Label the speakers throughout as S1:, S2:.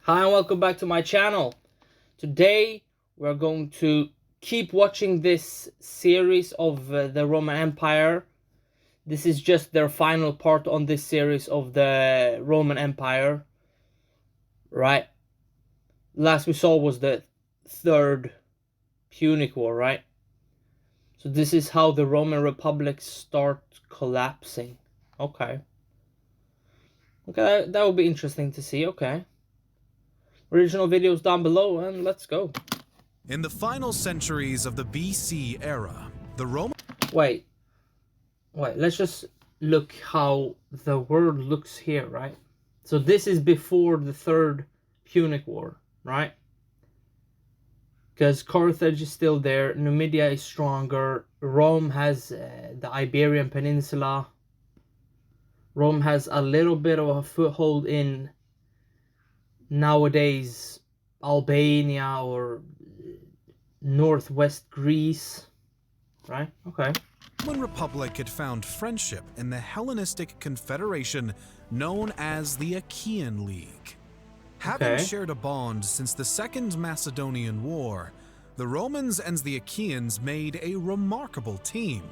S1: Hi and welcome back to my channel. Today we're going to keep watching this series of the Roman Empire. This is just their final part on this series of the Roman Empire. Right? Last we saw was the third Punic War, right? So this is how the Roman Republic start collapsing. Okay, that will be interesting to see. Okay. Original videos down below and let's go.
S2: In the final centuries of the BC era, the Roman...
S1: Wait, let's just look how the world looks here, right? So this is before the third Punic War, right? Because Carthage is still there, Numidia is stronger, Rome has the Iberian Peninsula, Rome has a little bit of a foothold in nowadays Albania or northwest Greece, right? Okay.
S2: The Roman Republic had found friendship in the Hellenistic confederation known as the Achaean League. Having shared a bond since the Second Macedonian War, the Romans and the Achaeans made a remarkable team.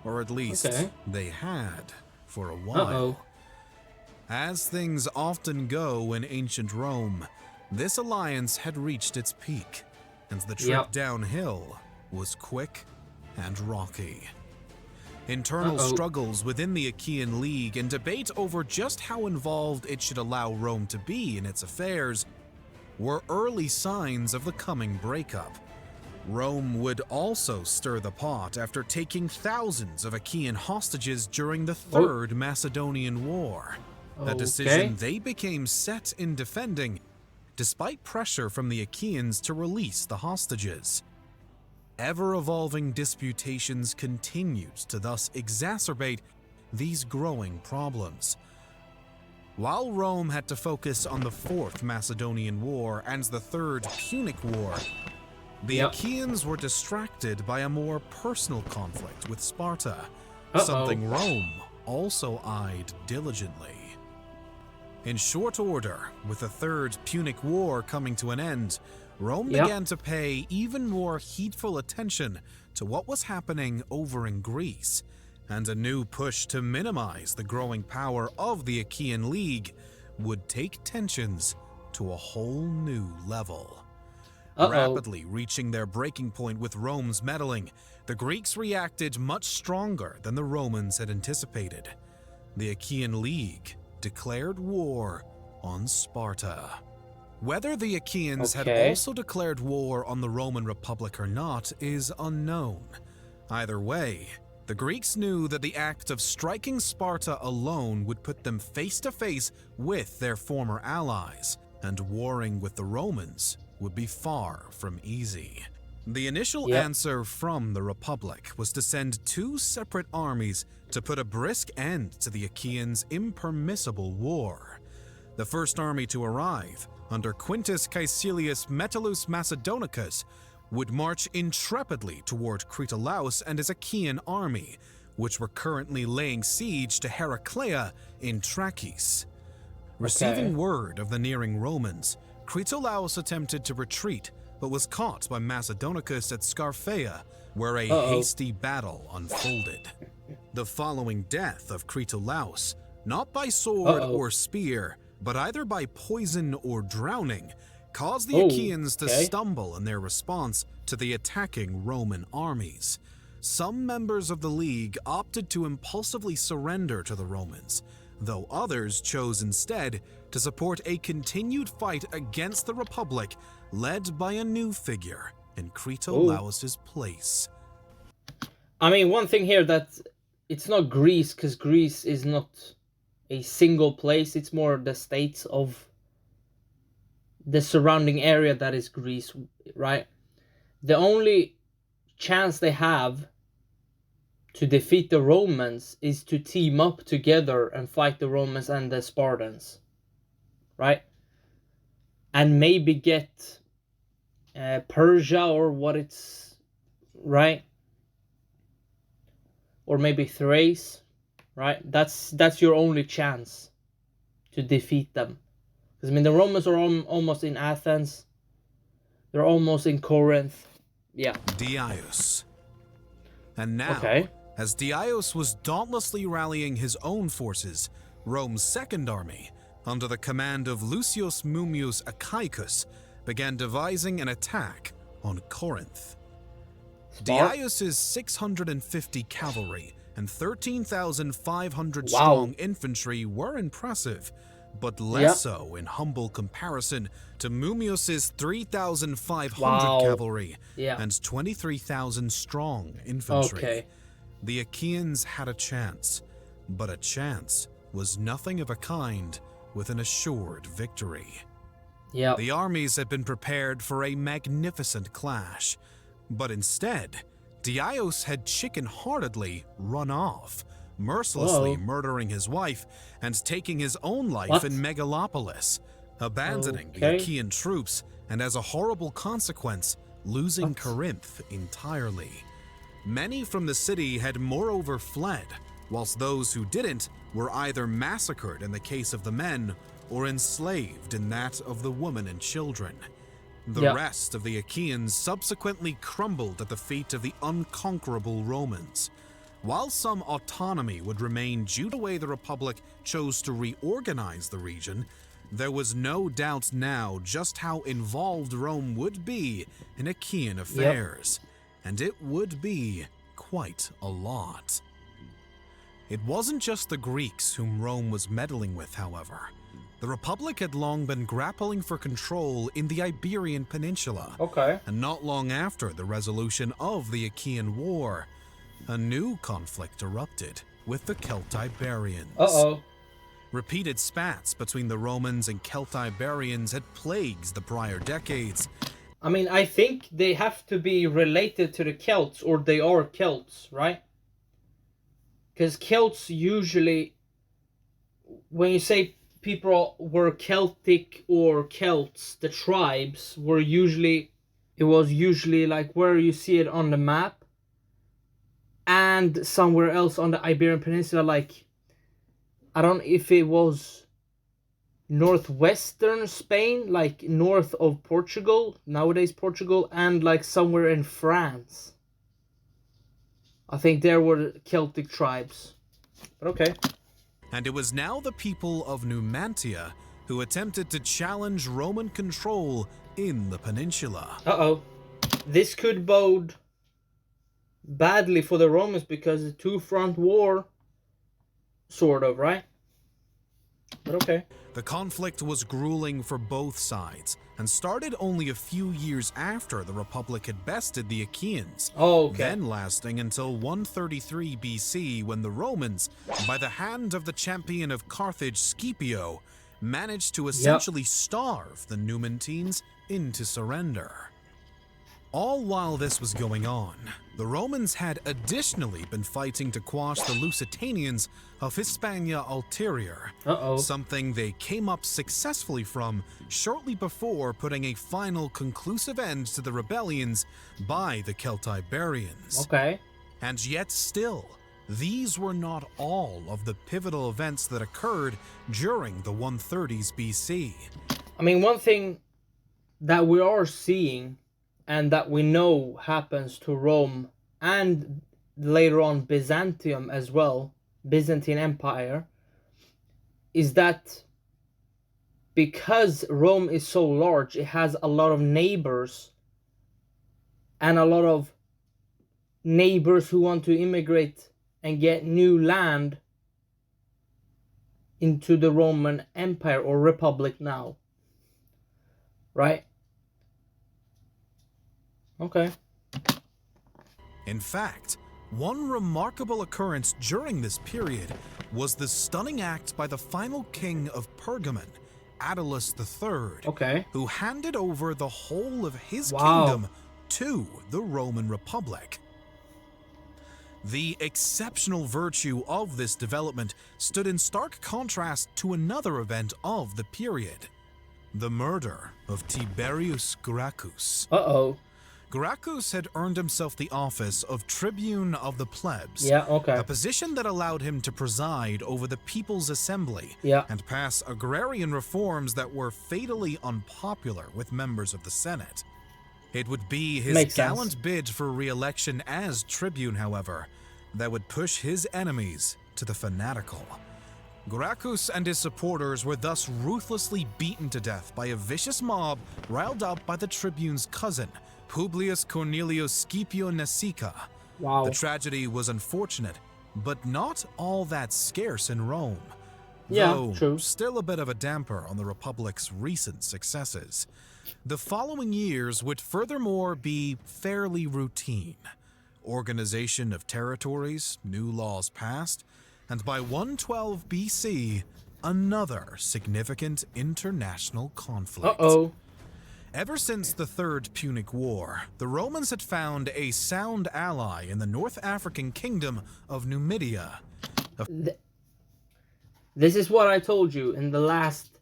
S2: Or at least, they had for a while. As things often go in ancient Rome, this alliance had reached its peak, and the trip downhill was quick and rocky. Internal struggles within the Achaean League and debate over just how involved it should allow Rome to be in its affairs were early signs of the coming breakup. Rome would also stir the pot after taking thousands of Achaean hostages during the Third Macedonian War, a decision they became set in defending, despite pressure from the Achaeans to release the hostages. Ever-evolving disputations continued to thus exacerbate these growing problems. While Rome had to focus on the Fourth Macedonian War and the Third Punic War, the Achaeans were distracted by a more personal conflict with Sparta, something Rome also eyed diligently. In short order, with the Third Punic War coming to an end, Rome began to pay even more heedful attention to what was happening over in Greece, and a new push to minimize the growing power of the Achaean League would take tensions to a whole new level. Rapidly reaching their breaking point with Rome's meddling, the Greeks reacted much stronger than the Romans had anticipated. The Achaean League declared war on Sparta. Whether the Achaeans had also declared war on the Roman Republic or not is unknown. Either way, the Greeks knew that the act of striking Sparta alone would put them face to face with their former allies, and warring with the Romans would be far from easy. The initial answer from the Republic was to send two separate armies to put a brisk end to the Achaeans' impermissible war. The first army to arrive, under Quintus Caecilius Metellus Macedonicus, would march intrepidly toward Critolaus and his Achaean army, which were currently laying siege to Heraclea in Trachis. Receiving word of the nearing Romans, Critolaus attempted to retreat, but was caught by Macedonicus at Scarphaea, where a hasty battle unfolded. The following death of Critolaus, not by sword or spear, but either by poison or drowning, caused the Achaeans to stumble in their response to the attacking Roman armies. Some members of the League opted to impulsively surrender to the Romans, though others chose instead to support a continued fight against the Republic, led by a new figure in Critolaus's place.
S1: I mean, one thing here that it's not Greece, because Greece is not a single place, it's more the states of the surrounding area that is Greece, right? The only chance they have to defeat the Romans is to team up together and fight the Romans and the Spartans, right? And maybe get Persia or what it's, right? Or maybe Thrace, right? That's your only chance to defeat them. Because I mean, the Romans are almost in Athens. They're almost in Corinth. Yeah.
S2: Diaius. And now,
S1: Okay.
S2: as Diaius was dauntlessly rallying his own forces, Rome's second army, under the command of Lucius Mummius Achaicus, began devising an attack on Corinth.
S1: Smart.
S2: Diaius's 650 cavalry and 13,500
S1: Wow.
S2: strong infantry were impressive, but less so in humble comparison to Mummius's 3,500 cavalry and 23,000 strong infantry.
S1: Okay.
S2: The Achaeans had a chance, but a chance was nothing of a kind with an assured victory.
S1: Yeah.
S2: The armies had been prepared for a magnificent clash, but instead, Diaius had chicken-heartedly run off, mercilessly murdering his wife and taking his own life in Megalopolis, abandoning the Achaean troops, and as a horrible consequence, losing Corinth entirely. Many from the city had moreover fled, whilst those who didn't were either massacred in the case of the men or enslaved in that of the women and children. The rest of the Achaeans subsequently crumbled at the feet of the unconquerable Romans. While some autonomy would remain due to the way the Republic chose to reorganize the region, there was no doubt now just how involved Rome would be in Achaean affairs, and it would be quite a lot. It wasn't just the Greeks whom Rome was meddling with, however. The Republic had long been grappling for control in the Iberian Peninsula, and not long after the resolution of the Achaean War, a new conflict erupted with the Celtiberians. Repeated spats between the Romans and Celtiberians had plagued the prior decades.
S1: I mean, I think they have to be related to the Celts, or they are Celts, right? Because Celts usually, when you say people were Celtic or Celts, the tribes were usually, it was usually like where you see it on the map, and somewhere else on the Iberian Peninsula, like, I don't know if it was northwestern Spain, like north of Portugal, nowadays Portugal, and like somewhere in France. I think there were Celtic tribes. But okay.
S2: And it was now the people of Numantia who attempted to challenge Roman control in the peninsula.
S1: This could bode badly for the Romans because the two-front war, sort of, right? But okay.
S2: The conflict was grueling for both sides and started only a few years after the Republic had bested the Achaeans, then lasting until 133 BC when the Romans, by the hand of the champion of Carthage Scipio, managed to essentially starve the Numantines into surrender. All while this was going on, the Romans had additionally been fighting to quash the Lusitanians of Hispania Ulterior, something they came up successfully from shortly before putting a final conclusive end to the rebellions by the Celtiberians. And yet still, these were not all of the pivotal events that occurred during the 130s BC.
S1: I mean, one thing that we are seeing and that we know happens to Rome and later on Byzantium as well, Byzantine Empire, is that because Rome is so large, it has a lot of neighbors and a lot of neighbors who want to immigrate and get new land into the Roman Empire or Republic now, right? Okay.
S2: In fact, one remarkable occurrence during this period was the stunning act by the final king of Pergamon, Attalus III, who handed over the whole of his kingdom to the Roman Republic. The exceptional virtue of this development stood in stark contrast to another event of the period, the murder of Tiberius Gracchus. Gracchus had earned himself the office of Tribune of the Plebs,
S1: Yeah, okay.
S2: a position that allowed him to preside over the People's Assembly
S1: Yeah.
S2: and pass agrarian reforms that were fatally unpopular with members of the Senate. It would be his
S1: Makes
S2: gallant
S1: sense.
S2: bid for re-election as Tribune, however, that would push his enemies to the fanatical. Gracchus and his supporters were thus ruthlessly beaten to death by a vicious mob riled up by the Tribune's cousin, Publius Cornelius Scipio Nasica.
S1: Wow.
S2: The tragedy was unfortunate, but not all that scarce in Rome.
S1: Yeah,
S2: Though
S1: true.
S2: still a bit of a damper on the Republic's recent successes. The following years would furthermore be fairly routine. Organization of territories, new laws passed, and by 112 BC, another significant international conflict.
S1: Uh-oh.
S2: Ever since the Third Punic War, the Romans had found a sound ally in the North African kingdom of Numidia.
S1: This is what I told you in the last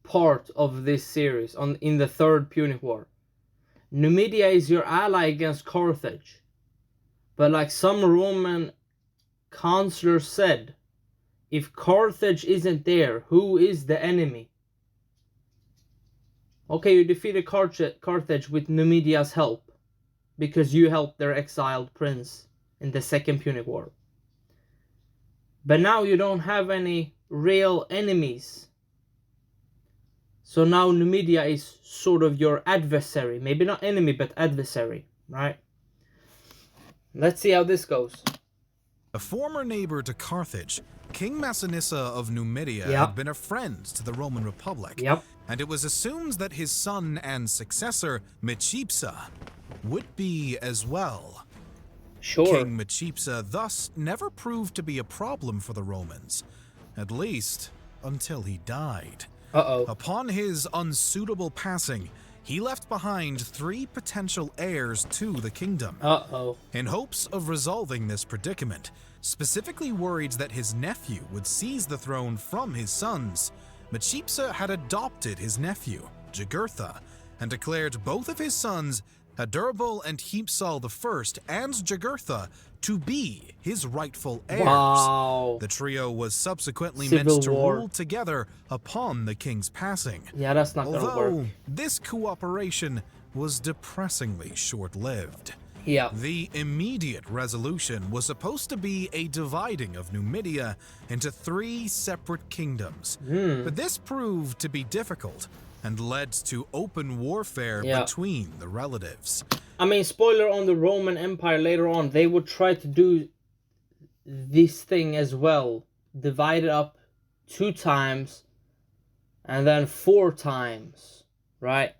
S1: part of this series, in the Third Punic War. Numidia is your ally against Carthage. But like some Roman consular said, if Carthage isn't there, who is the enemy? Okay, you defeated Carthage with Numidia's help, because you helped their exiled prince in the Second Punic War. But now you don't have any real enemies. So now Numidia is sort of your adversary. Maybe not enemy, but adversary, right? Let's see how this goes.
S2: A former neighbor to Carthage, King Massinissa of Numidia
S1: Yep.
S2: had been a friend to the Roman Republic,
S1: Yep.
S2: and it was assumed that his son and successor, Micipsa, would be as well.
S1: Sure.
S2: King Micipsa thus never proved to be a problem for the Romans, at least until he died.
S1: Uh-oh.
S2: Upon his unsuitable passing, he left behind 3 potential heirs to the kingdom.
S1: Uh-oh.
S2: In hopes of resolving this predicament, specifically worried that his nephew would seize the throne from his sons, Micipsa had adopted his nephew, Jugurtha, and declared both of his sons, Adherbal and Hypsal I and Jugurtha, to be his rightful heirs.
S1: Wow.
S2: The trio was subsequently
S1: Civil
S2: meant to
S1: war.
S2: rule together upon the king's passing.
S1: Yeah, that's not gonna
S2: Although
S1: work.
S2: this cooperation was depressingly short-lived.
S1: Yeah.
S2: The immediate resolution was supposed to be a dividing of Numidia into 3 separate kingdoms, but this proved to be difficult and led to open warfare
S1: Yeah.
S2: between the relatives.
S1: I mean, spoiler on the Roman Empire later on, they would try to do this thing as well. Divide it up 2 times and then 4 times, right?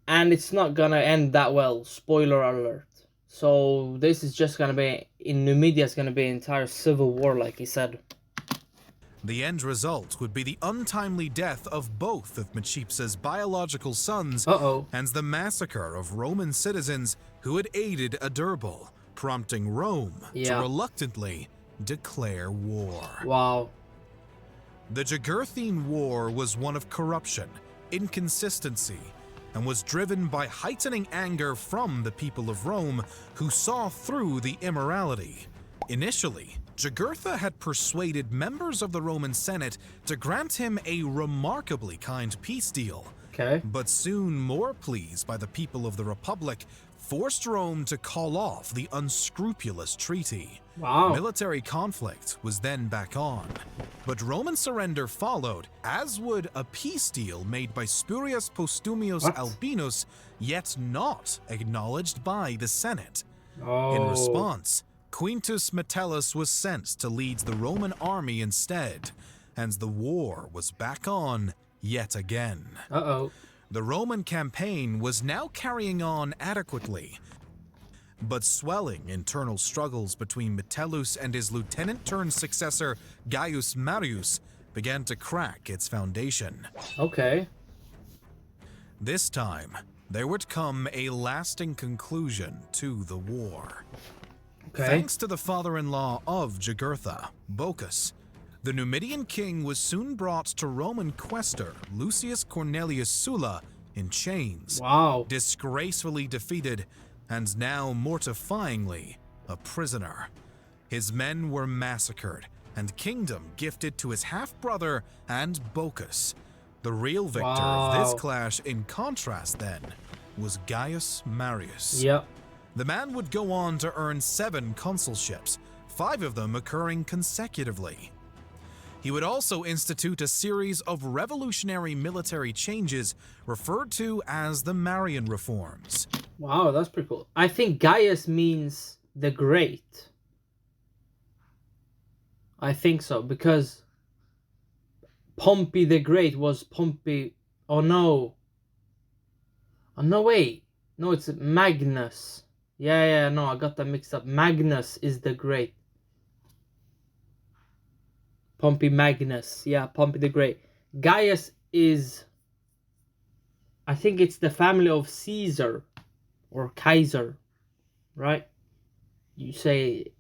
S1: And it's not gonna end that well, spoiler alert. So this is just gonna be, in Numidia, it's gonna be an entire civil war, like he said.
S2: The end result would be the untimely death of both of Micipsa's biological sons
S1: Uh-oh.
S2: and the massacre of Roman citizens who had aided Adherbal, prompting Rome to
S1: Yeah.
S2: reluctantly declare war.
S1: Wow.
S2: The Jugurthine War was one of corruption, inconsistency, and was driven by heightening anger from the people of Rome who saw through the immorality. Initially, Jugurtha had persuaded members of the Roman Senate to grant him a remarkably kind peace deal.
S1: Okay.
S2: But soon more pleas by the people of the Republic forced Rome to call off the unscrupulous treaty.
S1: Wow.
S2: Military conflict was then back on, but Roman surrender followed, as would a peace deal made by Spurius Postumius
S1: What?
S2: Albinus, yet not acknowledged by the Senate.
S1: Oh.
S2: In response, Quintus Metellus was sent to lead the Roman army instead, and the war was back on yet again.
S1: Uh-oh.
S2: The Roman campaign was now carrying on adequately, but swelling internal struggles between Metellus and his lieutenant-turned-successor Gaius Marius began to crack its foundation.
S1: Okay.
S2: This time, there would come a lasting conclusion to the war.
S1: Okay.
S2: Thanks to the father-in-law of Jugurtha, Bocchus, the Numidian king was soon brought to Roman quaestor Lucius Cornelius Sulla in chains,
S1: Wow.
S2: disgracefully defeated, and now mortifyingly a prisoner. His men were massacred, and kingdom gifted to his half-brother and Bocchus. The real victor of this clash, in contrast then, was Gaius Marius.
S1: Yep.
S2: The man would go on to earn 7 consulships, 5 of them occurring consecutively. He would also institute a series of revolutionary military changes referred to as the Marian Reforms.
S1: Wow, that's pretty cool. I think Gaius means the Great. I think so, because Pompey the Great was Pompey... Oh no. Oh no, wait. No, it's Magnus. Yeah, no, I got that mixed up. Magnus is the Great. Pompey Magnus. Yeah, Pompey the Great. Gaius is... I think it's the family of Caesar. Or Kaiser. Right? You say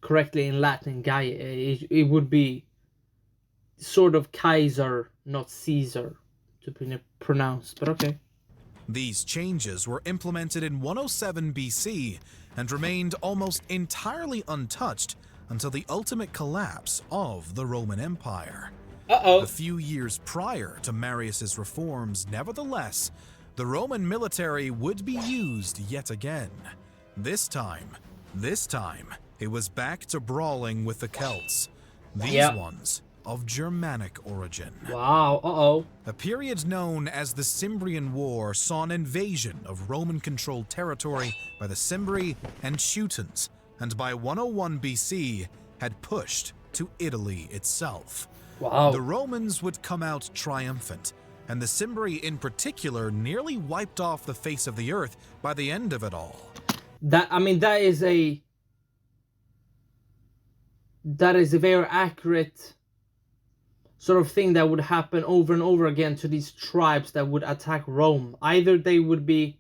S1: correctly in Latin, Gaius. It would be sort of Kaiser, not Caesar, to be pronounced. But okay.
S2: These changes were implemented in 107 BC and remained almost entirely untouched until the ultimate collapse of the Roman Empire. A few years prior to Marius's reforms, nevertheless, the Roman military would be used yet again. This time, it was back to brawling with the Celts. These ones of Germanic origin.
S1: Wow,
S2: A period known as the Cimbrian War saw an invasion of Roman-controlled territory by the Cimbri and Teutons, and by 101 BC had pushed to Italy itself.
S1: Wow.
S2: The Romans would come out triumphant, and the Cimbri in particular nearly wiped off the face of the earth by the end of it all.
S1: That is a very accurate sort of thing that would happen over and over again to these tribes that would attack Rome. Either they would be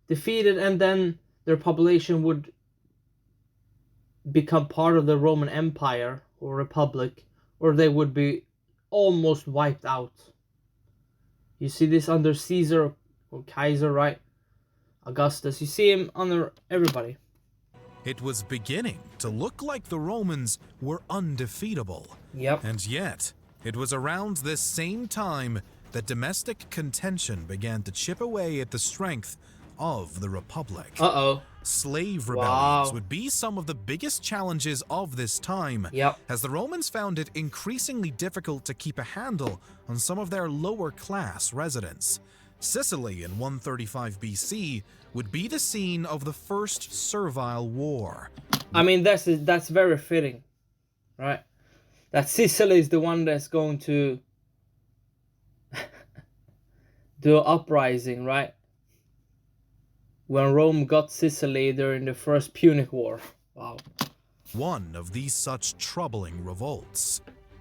S1: defeated and then their population would become part of the Roman Empire or Republic, or they would be almost wiped out. You see this under Caesar or Kaiser, right? Augustus. You see him under everybody.
S2: It was beginning to look like the Romans were undefeatable.
S1: Yep.
S2: And yet, it was around this same time that domestic contention began to chip away at the strength of the Republic. Slave rebellions would be some of the biggest challenges of this time, as the Romans found it increasingly difficult to keep a handle on some of their lower-class residents. Sicily in 135 BC would be the scene of the First Servile War.
S1: That's very fitting, right? That Sicily is the one that's going to do an uprising, right? When Rome got Sicily during the First Punic War. Wow.
S2: One of these such troubling revolts.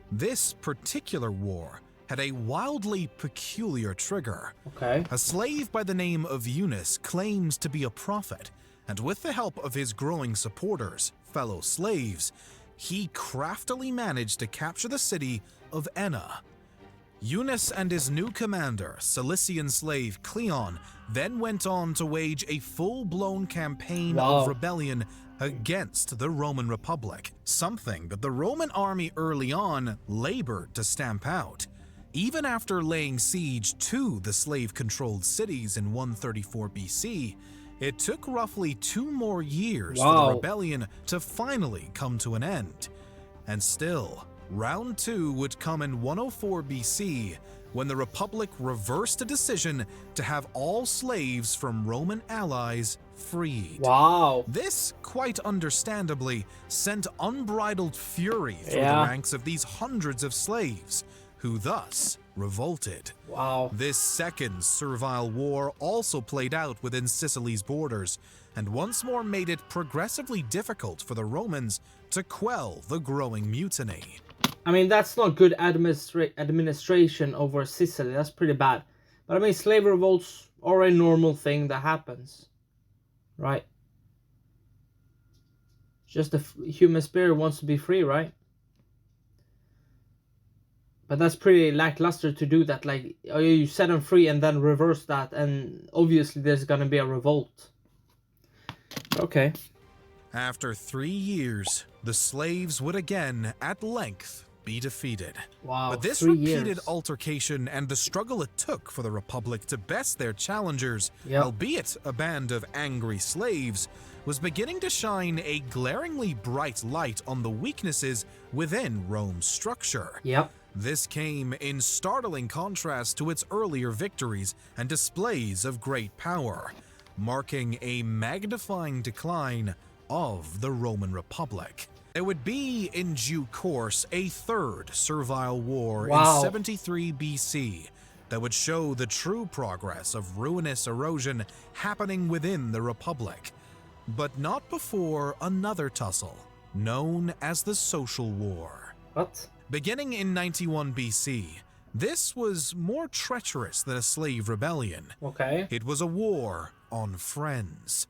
S2: This particular war had a wildly peculiar trigger.
S1: Okay.
S2: A slave by the name of Eunice claims to be a prophet, and with the help of his growing supporters, fellow slaves, he craftily managed to capture the city of Enna. Eunice and his new commander, Cilician slave Cleon, then went on to wage a full-blown campaign of rebellion against the Roman Republic, something that the Roman army early on labored to stamp out. Even after laying siege to the slave-controlled cities in 134 BC, it took roughly 2 more years for the rebellion to finally come to an end. And still, round 2 would come in 104 BC, when the Republic reversed a decision to have all slaves from Roman allies freed. This, quite understandably, sent unbridled fury through the ranks of these hundreds of slaves, who thus revolted. This second servile war also played out within Sicily's borders, and once more made it progressively difficult for the Romans to quell the growing mutiny.
S1: That's not good administration over Sicily. That's pretty bad. But slave revolts are a normal thing that happens, right? Just the human spirit wants to be free, right? But that's pretty lackluster to do that. Like, you set them free and then reverse that, and obviously there's gonna be a revolt. Okay.
S2: After 3 years, the slaves would again, at length, be defeated.
S1: Wow,
S2: but this
S1: 3
S2: repeated
S1: years.
S2: altercation and the struggle it took for the Republic to best their challengers,
S1: Yep.
S2: albeit a band of angry slaves, was beginning to shine a glaringly bright light on the weaknesses within Rome's structure.
S1: Yep.
S2: This came in startling contrast to its earlier victories and displays of great power, marking a magnifying decline of the Roman Republic. There would be, in due course, a third servile war in 73 BC that would show the true progress of ruinous erosion happening within the Republic, but not before another tussle, known as the Social War.
S1: What?
S2: Beginning in 91 BC, this was more treacherous than a slave rebellion.
S1: Okay.
S2: It was a war on friends,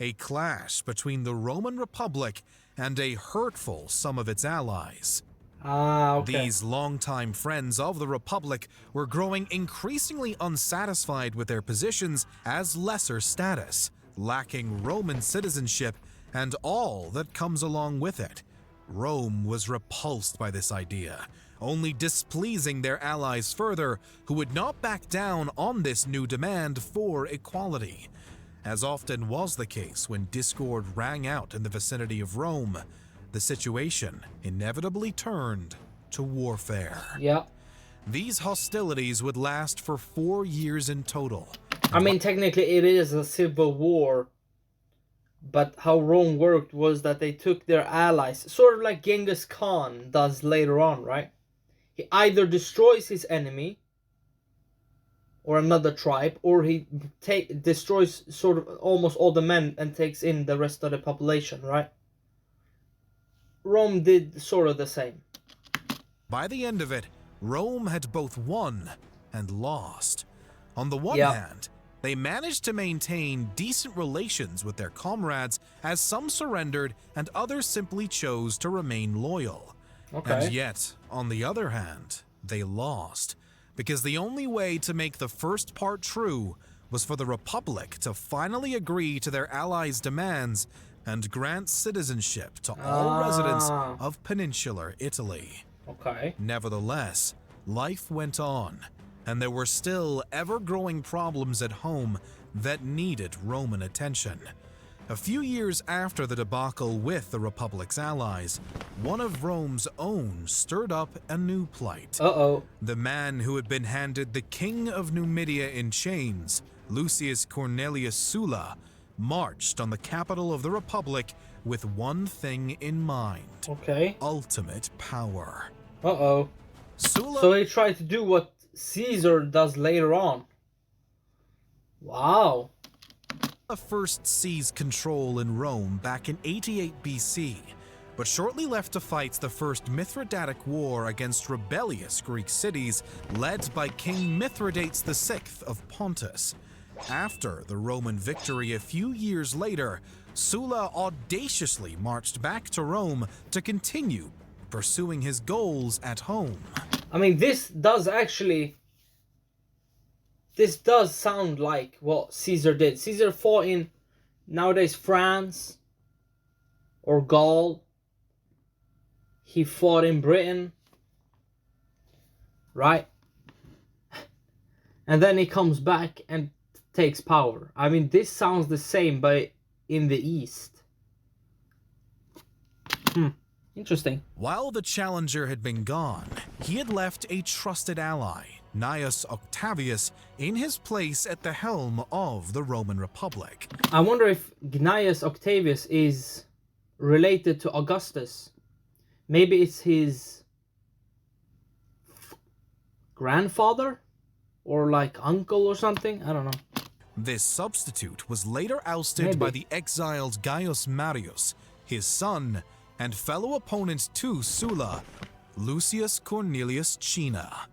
S2: a clash between the Roman Republic and a hurtful some of its allies.
S1: Okay.
S2: These longtime friends of the Republic were growing increasingly unsatisfied with their positions as lesser status, lacking Roman citizenship and all that comes along with it. Rome was repulsed by this idea, only displeasing their allies further, who would not back down on this new demand for equality. As often was the case when discord rang out in the vicinity of Rome, the situation inevitably turned to warfare.
S1: Yeah.
S2: These hostilities would last for 4 years in total.
S1: I mean, technically it is a civil war, but how Rome worked was that they took their allies, sort of like Genghis Khan does later on, right? He either destroys his enemy or another tribe, or he destroys sort of almost all the men and takes in the rest of the population, right? Rome did sort of the same.
S2: By the end of it, Rome had both won and lost. On the one hand, they managed to maintain decent relations with their comrades, as some surrendered and others simply chose to remain loyal.
S1: Okay.
S2: And yet, on the other hand, they lost, because the only way to make the first part true was for the Republic to finally agree to their allies' demands and grant citizenship to all residents of peninsular Italy.
S1: Okay.
S2: Nevertheless, life went on, and there were still ever-growing problems at home that needed Roman attention. A few years after the debacle with the Republic's allies, one of Rome's own stirred up a new plight.
S1: Uh-oh.
S2: The man who had been handed the king of Numidia in chains, Lucius Cornelius Sulla, marched on the capital of the Republic with one thing in mind.
S1: Okay.
S2: Ultimate power.
S1: Uh-oh.
S2: Sulla...
S1: So they tried to do what Caesar does later on. Wow.
S2: First seized control in Rome back in 88 BC, but shortly left to fight the First Mithridatic War against rebellious Greek cities led by King Mithridates VI of Pontus. After the Roman victory a few years later, Sulla audaciously marched back to Rome to continue pursuing his goals at home.
S1: I mean, this does sound like what Caesar did. Caesar fought in nowadays France or Gaul. He fought in Britain, right? And then he comes back and takes power. I mean, this sounds the same, but in the East. Interesting.
S2: While the challenger had been gone, he had left a trusted ally, Gnaeus Octavius, in his place at the helm of the Roman Republic.
S1: I wonder if Gnaeus Octavius is related to Augustus. Maybe it's his grandfather? Or like uncle or something? I don't know.
S2: This substitute was later ousted by the exiled Gaius Marius, his son, and fellow opponent to Sulla, Lucius Cornelius Cinna.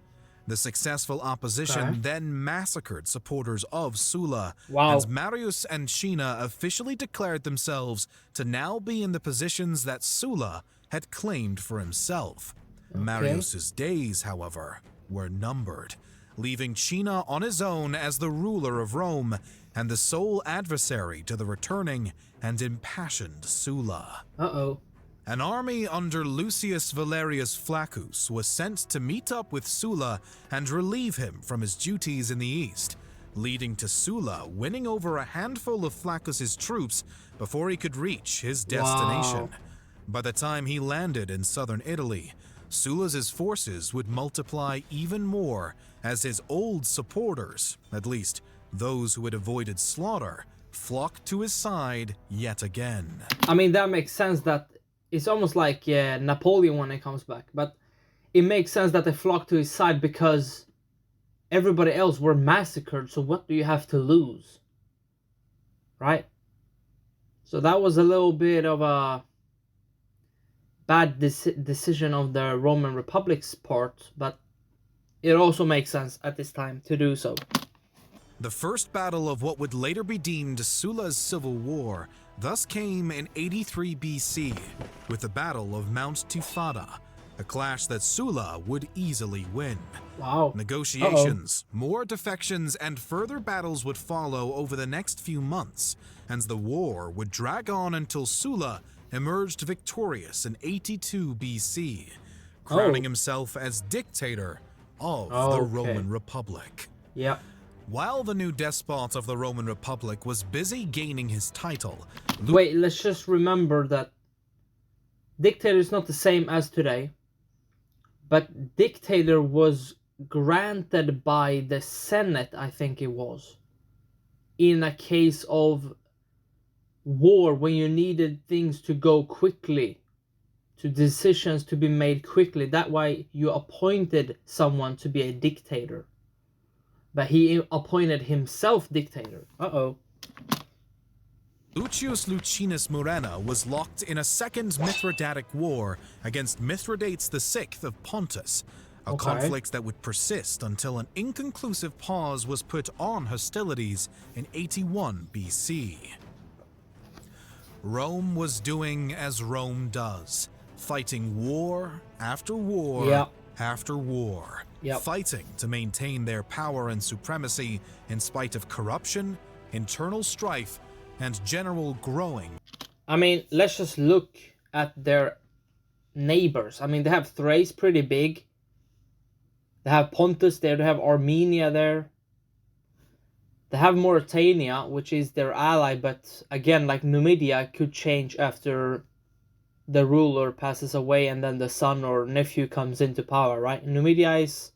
S2: The successful opposition then massacred supporters of Sulla, and Marius and Cinna officially declared themselves to now be in the positions that Sulla had claimed for himself. Marius's days, however, were numbered, leaving Cinna on his own as the ruler of Rome and the sole adversary to the returning and impassioned Sulla. An army under Lucius Valerius Flaccus was sent to meet up with Sulla and relieve him from his duties in the east, leading to Sulla winning over a handful of Flaccus's troops before he could reach his destination.
S1: Wow.
S2: By the time he landed in southern Italy, Sulla's forces would multiply even more as his old supporters, at least those who had avoided slaughter, flocked to his side yet again.
S1: I mean, that makes sense. That it's almost like Napoleon when he comes back, but it makes sense that they flock to his side because everybody else were massacred, so what do you have to lose? Right? So that was a little bit of a bad decision of the Roman Republic's part, but it also makes sense at this time to do so.
S2: The first battle of what would later be deemed Sulla's civil war thus came in 83 BC with the Battle of Mount Tifata, a clash that Sulla would easily win.
S1: Wow.
S2: Negotiations, more defections, and further battles would follow over the next few months, and the war would drag on until Sulla emerged victorious in 82 BC, crowning himself as dictator of the Roman Republic.
S1: Yeah.
S2: While the new despot of the Roman Republic was busy gaining his title...
S1: Wait, let's just remember that dictator is not the same as today, but dictator was granted by the Senate, I think it was, in a case of war when you needed things to go quickly, to decisions to be made quickly. That why you appointed someone to be a dictator. But he appointed himself dictator.
S2: Lucius Lucinus Murena was locked in a second Mithridatic war against Mithridates VI of Pontus, a conflict that would persist until an inconclusive pause was put on hostilities in 81 BC. Rome was doing as Rome does, fighting war after war after war, fighting to maintain their power and supremacy in spite of corruption, internal strife, and general growing.
S1: I mean, let's just look at their neighbors. I mean, they have Thrace pretty big. They have Pontus there. They have Armenia there. They have Mauritania, which is their ally, but again, like Numidia, could change after the ruler passes away and then the son or nephew comes into power, right? Numidia is...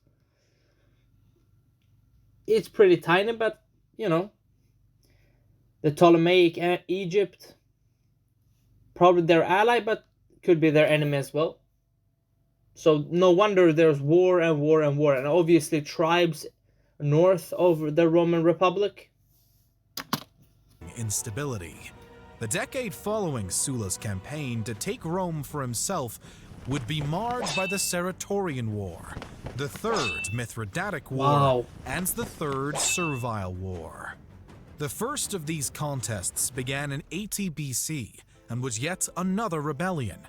S1: it's pretty tiny, but, you know. The Ptolemaic Egypt, probably their ally, but could be their enemy as well. So no wonder there's war and war and war. And obviously tribes north of the Roman Republic.
S2: Instability. The decade following Sulla's campaign to take Rome for himself would be marred by the Sertorian War, the Third Mithridatic War, and the Third Servile War. The first of these contests began in 80 BC and was yet another rebellion,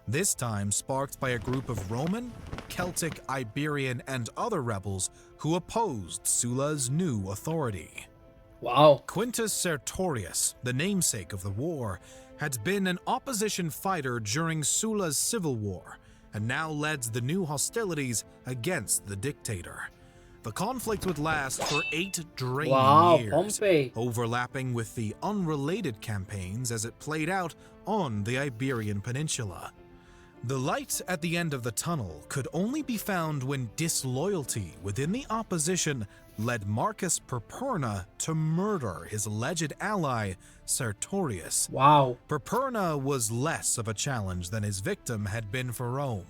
S2: this time sparked by a group of Roman, Celtic, Iberian, and other rebels who opposed Sulla's new authority. Quintus Sertorius, the namesake of the war, had been an opposition fighter during Sulla's civil war and now led the new hostilities against the dictator. The conflict would last for 8 draining years, overlapping with the unrelated campaigns as it played out on the Iberian Peninsula. The light at the end of the tunnel could only be found when disloyalty within the opposition led Marcus Perperna to murder his alleged ally, Sertorius. Perperna was less of a challenge than his victim had been for Rome,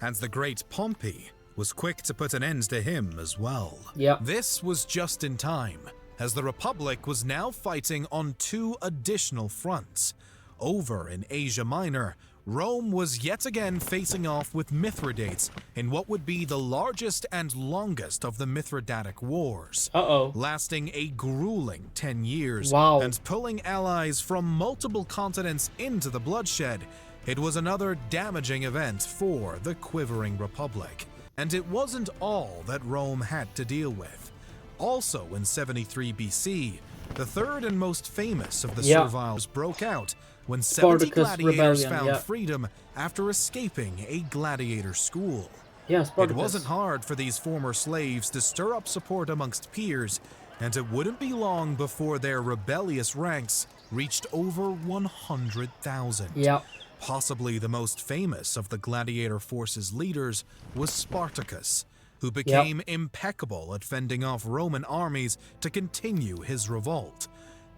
S2: and the great Pompey was quick to put an end to him as well. This was just in time, as the Republic was now fighting on 2 additional fronts. Over in Asia Minor, Rome was yet again facing off with Mithridates in what would be the largest and longest of the Mithridatic Wars, lasting a grueling 10 years and pulling allies from multiple continents into the bloodshed, It was another damaging event for the quivering republic, and it wasn't all that Rome had to deal with. Also in 73 BC, the third and most famous of the serviles broke out when 70 gladiators found freedom after escaping a gladiator school. It wasn't hard for these former slaves to stir up support amongst peers, and it wouldn't be long before their rebellious ranks reached over 100,000. Possibly the most famous of the gladiator force's leaders was Spartacus, who became impeccable at fending off Roman armies to continue his revolt.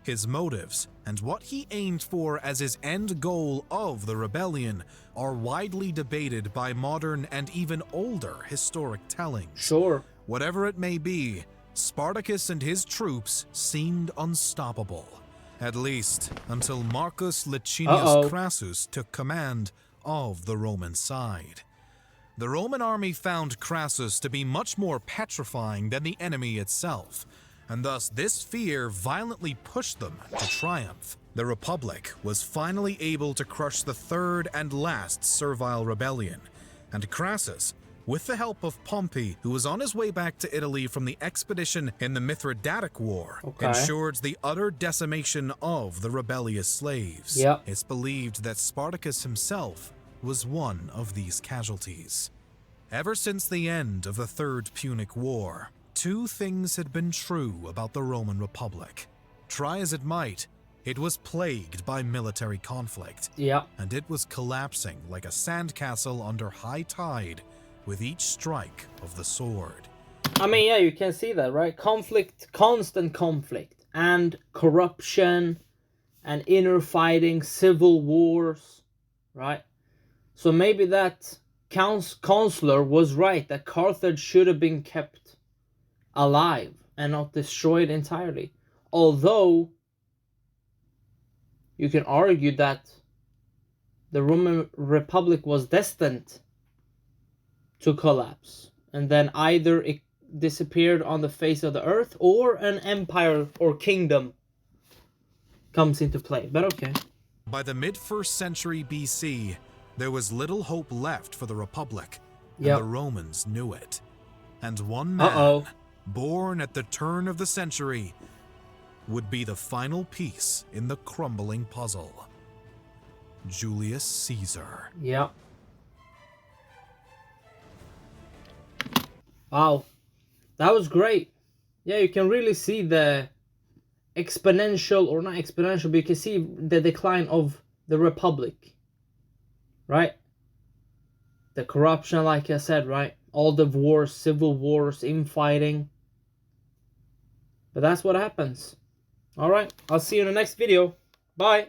S2: His motives and what he aimed for as his end goal of the rebellion are widely debated by modern and even older historic tellings. Whatever it may be, Spartacus and his troops seemed unstoppable, at least until Marcus Licinius Crassus took command of the Roman side. The Roman army found Crassus to be much more petrifying than the enemy itself, and thus this fear violently pushed them to triumph. The Republic was finally able to crush the third and last servile rebellion, and Crassus, with the help of Pompey, who was on his way back to Italy from the expedition in the Mithridatic War, ensured the utter decimation of the rebellious slaves. It's believed that Spartacus himself was one of these casualties. Ever since the end of the Third Punic War, two things had been true about the Roman Republic. Try as it might, it was plagued by military conflict, and it was collapsing like a sandcastle under high tide with each strike of the sword.
S1: I mean, yeah, you can see that, right? Conflict, constant conflict, and corruption, and inner fighting, civil wars, right? So maybe that counselor was right, that Carthage should have been kept alive and not destroyed entirely. Although, you can argue that the Roman Republic was destined to collapse, and then either it disappeared on the face of the earth, or an empire or kingdom comes into play. But okay.
S2: By the mid-1st century BC, there was little hope left for the Republic, and the Romans knew it. And one man, born at the turn of the century, would be the final piece in the crumbling puzzle. Julius Caesar.
S1: Wow, that was great. Yeah, you can really see the exponential, or not exponential, but you can see the decline of the Republic, right? The corruption, like I said, right? All the wars, civil wars, infighting. But that's what happens. All right, I'll see you in the next video. Bye.